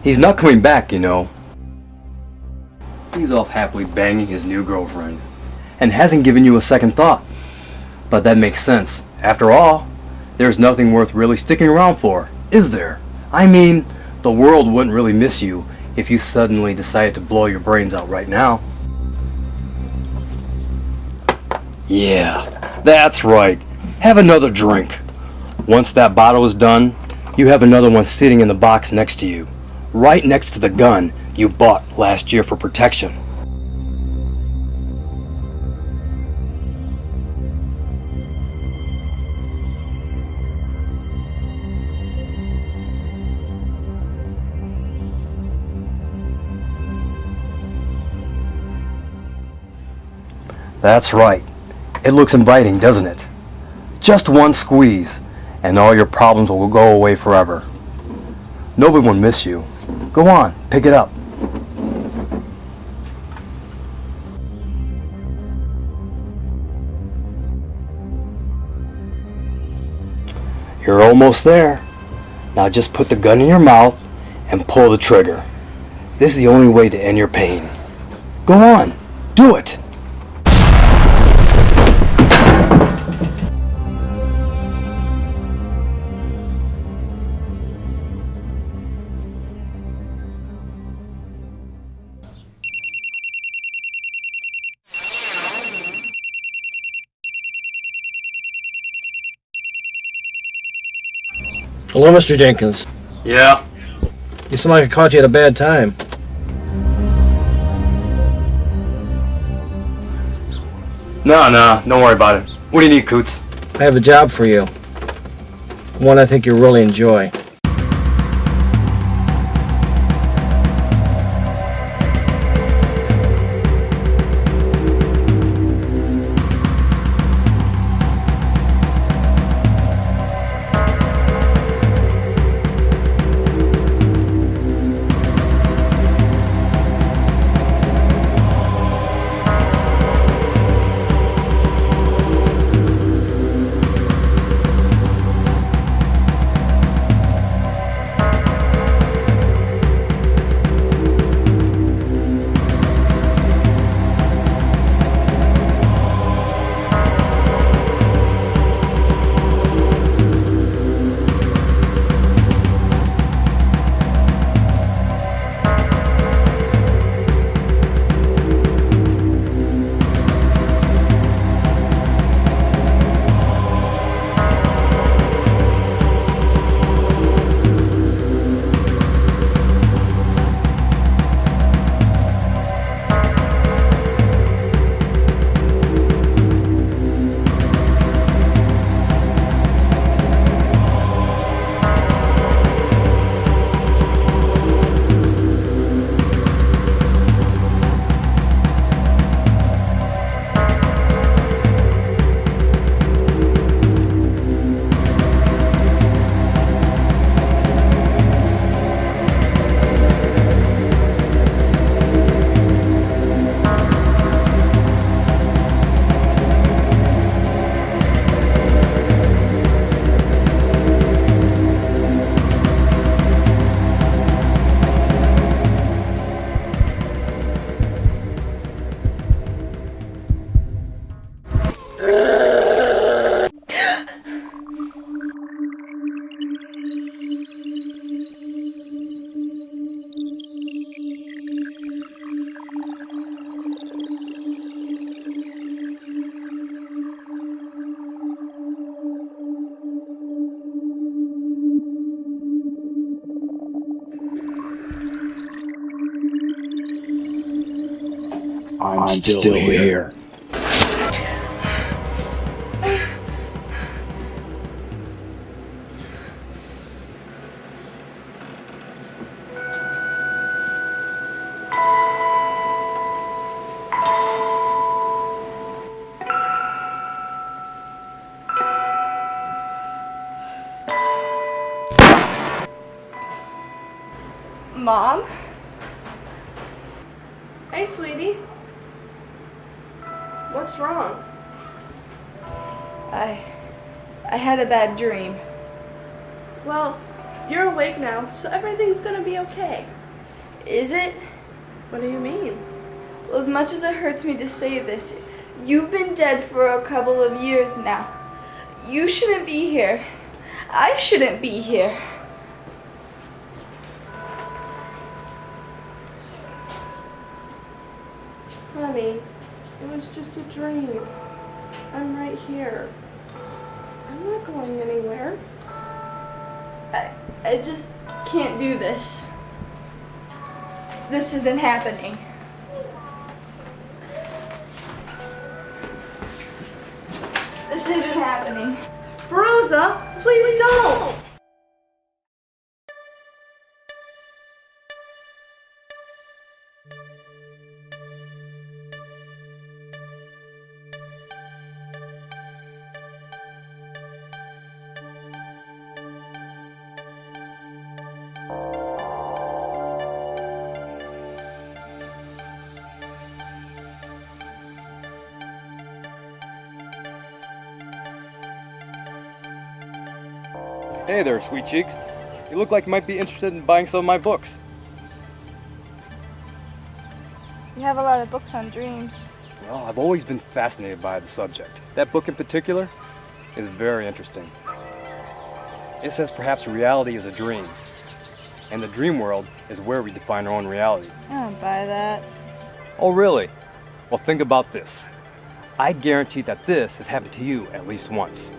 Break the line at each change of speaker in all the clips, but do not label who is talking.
He's not coming back, you know. He's off happily banging his new girlfriend, and hasn't given you a second thought. But that makes sense. After all, there's nothing worth really sticking around for, is there? I mean, the world wouldn't really miss you if you suddenly decided to blow your brains out right now. Yeah, that's right. Have another drink. Once that bottle is done, you have another one sitting in the box next to you, right next to the gun you bought last year for protection. That's right. It looks inviting, doesn't it? Just one squeeze, and all your problems will go away forever. Nobody will miss you. Go on, pick it up. You're almost there. Now just put the gun in your mouth and pull the trigger. This is the only way to end your pain. Go on, do it!
Hello, Mr. Jenkins.
Yeah?
You sound like I caught you at a bad time.
No, don't worry about it. What do you need, Coots?
I have a job for you. One I think you'll really enjoy.
I'm still here.
Mom? Hey, sweetie. What's wrong? I had a bad dream. Well, You're awake now, so everything's gonna be okay.
Is it?
What do you mean?
Well, as much as it hurts me to say this, you've been dead for a couple of years now. You shouldn't be here. I shouldn't be here.
Honey, it was just a dream. I'm right here. I'm not going anywhere.
I just can't do this. This isn't happening. This isn't happening.
Faruza, please don't!
Hey there, sweet cheeks. You look like you might be interested in buying some of my books.
You have a lot of books on dreams.
Well, I've always been fascinated by the subject. That book in particular is very interesting. It says perhaps reality is a dream, and the dream world is where we define our own reality.
I don't buy that.
Oh, really? Well, think about this. I guarantee that this has happened to you at least once.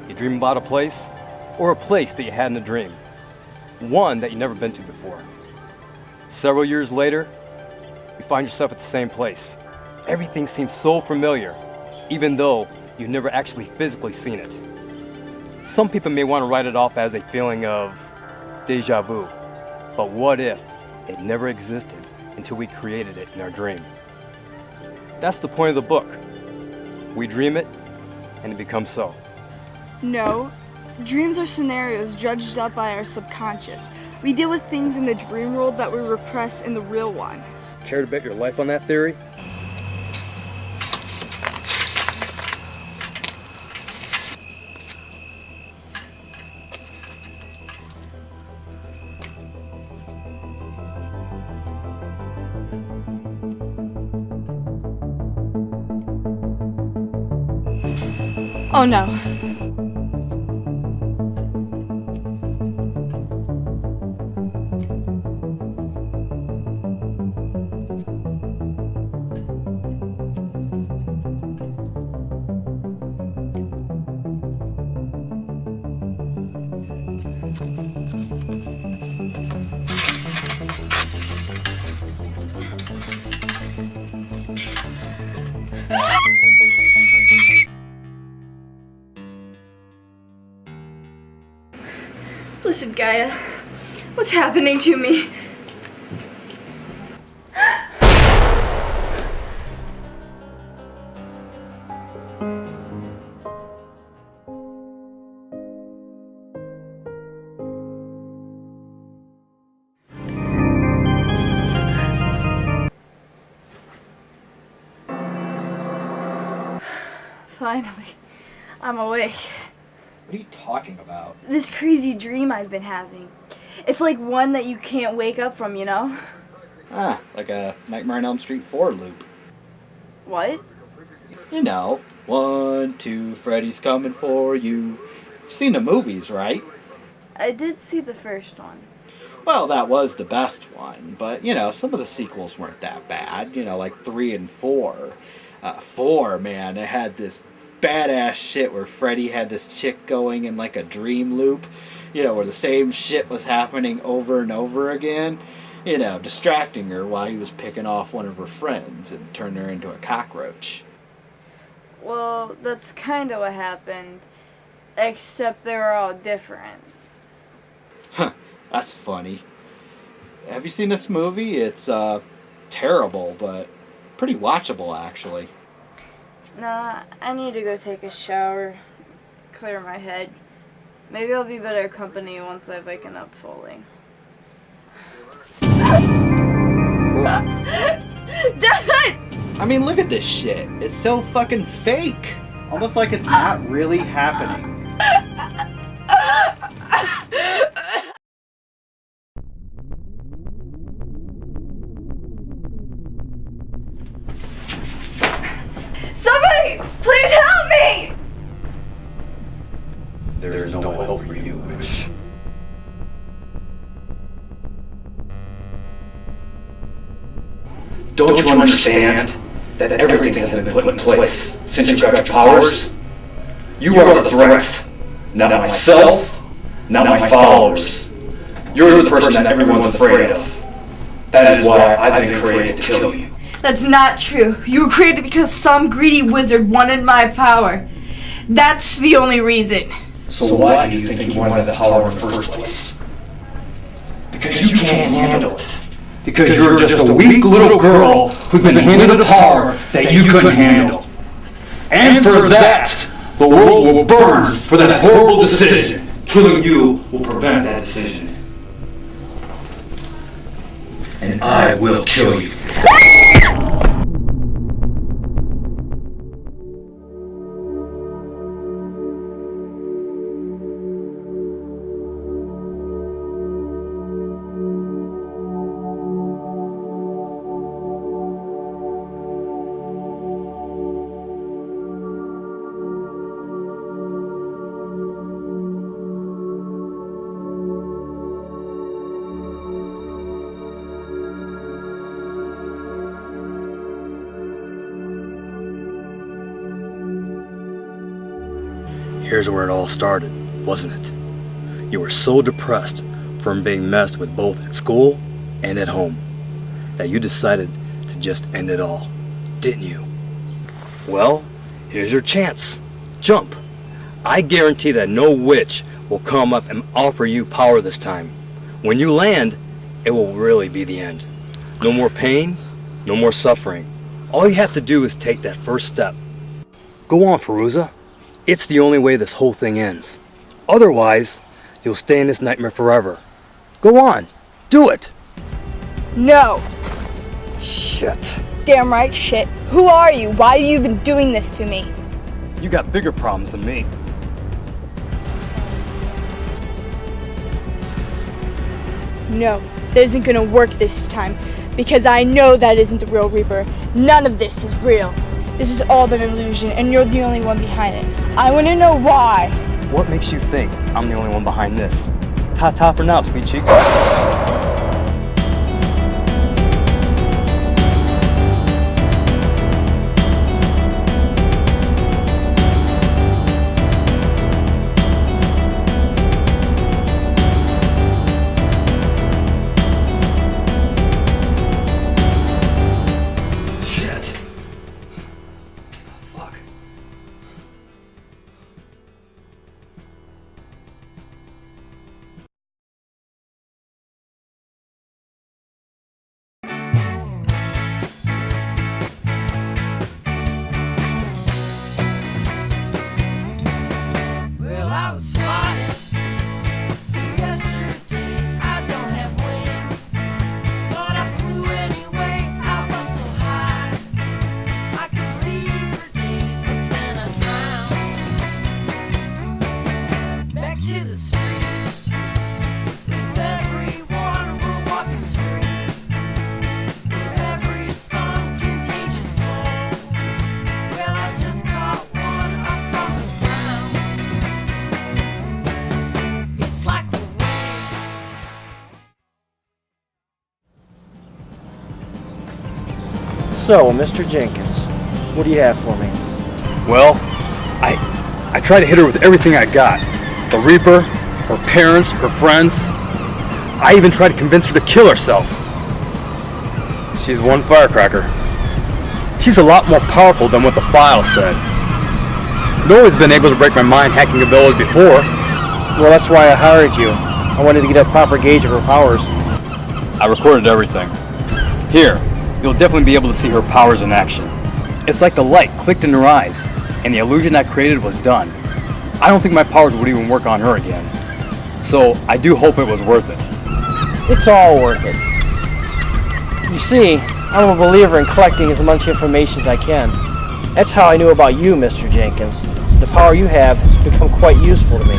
You dream about a place, or a place that you had in a dream. One that you've never been to before. Several years later, you find yourself at the same place. Everything seems so familiar, even though you've never actually physically seen it. Some people may want to write it off as a feeling of deja vu, but what if it never existed until we created it in our dream? That's the point of the book. We dream it, and it becomes so.
No. Dreams are scenarios judged up by our subconscious. We deal with things in the dream world that we repress in the real one.
Care to bet your life on that theory?
Oh no. Listen, Gaia, what's happening to me? Finally, I'm awake.
What are you talking about?
This crazy dream I've been having. It's like one that you can't wake up from, you know?
Ah, like a Nightmare on Elm Street 4 loop.
What?
You know, 1, 2, Freddy's coming for you. You've seen the movies, right?
I did see the first one.
Well, that was the best one, but, you know, some of the sequels weren't that bad. You know, like 3 and 4. 4, man, it had this badass shit where Freddy had this chick going in like a dream loop, you know, where the same shit was happening over and over again, you know, distracting her while he was picking off one of her friends and turned her into a cockroach.
Well, that's kind of what happened, except they were all different.
Huh, that's funny. Have you seen this movie? It's, terrible, but pretty watchable, actually.
Nah, I need to go take a shower, clear my head. Maybe I'll be better company once I've waken up fully. Dad!
I mean, look at this shit. It's so fucking fake. Almost like it's not really happening.
Please help me!
There is no hope for you, witch.
Don't you understand that everything has been put in place since you got your powers? You are the threat, not myself, not my followers. You're the person that everyone's afraid of. That is why I've been created to kill you.
That's not true. You were created because some greedy wizard wanted my power. That's the only reason.
So why do you think you wanted the power in the first place? Because you can't handle it.
Because you're just a weak little girl who's been handed a power that you couldn't handle. And for that, the world will burn for that horrible decision. Killing you will prevent that decision.
And I will kill you.
Here's where it all started, wasn't it? You were so depressed from being messed with both at school and at home that you decided to just end it all, didn't you? Well, here's your chance. Jump. I guarantee that no witch will come up and offer you power this time. When you land, it will really be the end. No more pain, no more suffering. All you have to do is take that first step. Go on, Faruza. It's the only way this whole thing ends. Otherwise, you'll stay in this nightmare forever. Go on. Do it.
No.
Shit.
Damn right shit. Who are you? Why have you been doing this to me?
You got bigger problems than me.
No, that isn't gonna work this time. Because I know that isn't the real Reaper. None of this is real. This has all been an illusion, and you're the only one behind it. I want to know why.
What makes you think I'm the only one behind this? Ta-ta for now, sweet cheeks.
So, Mr. Jenkins, what do you have for me?
Well, I tried to hit her with everything I got. The Reaper, her parents, her friends. I even tried to convince her to kill herself. She's one firecracker. She's a lot more powerful than what the file said. No one's been able to break my mind hacking ability before.
Well, that's why I hired you. I wanted to get a proper gauge of her powers.
I recorded everything. Here, you'll definitely be able to see her powers in action. It's like the light clicked in her eyes, and the illusion I created was done. I don't think my powers would even work on her again. So, I do hope it was worth it.
It's all worth it. You see, I'm a believer in collecting as much information as I can. That's how I knew about you, Mr. Jenkins. The power you have has become quite useful to me.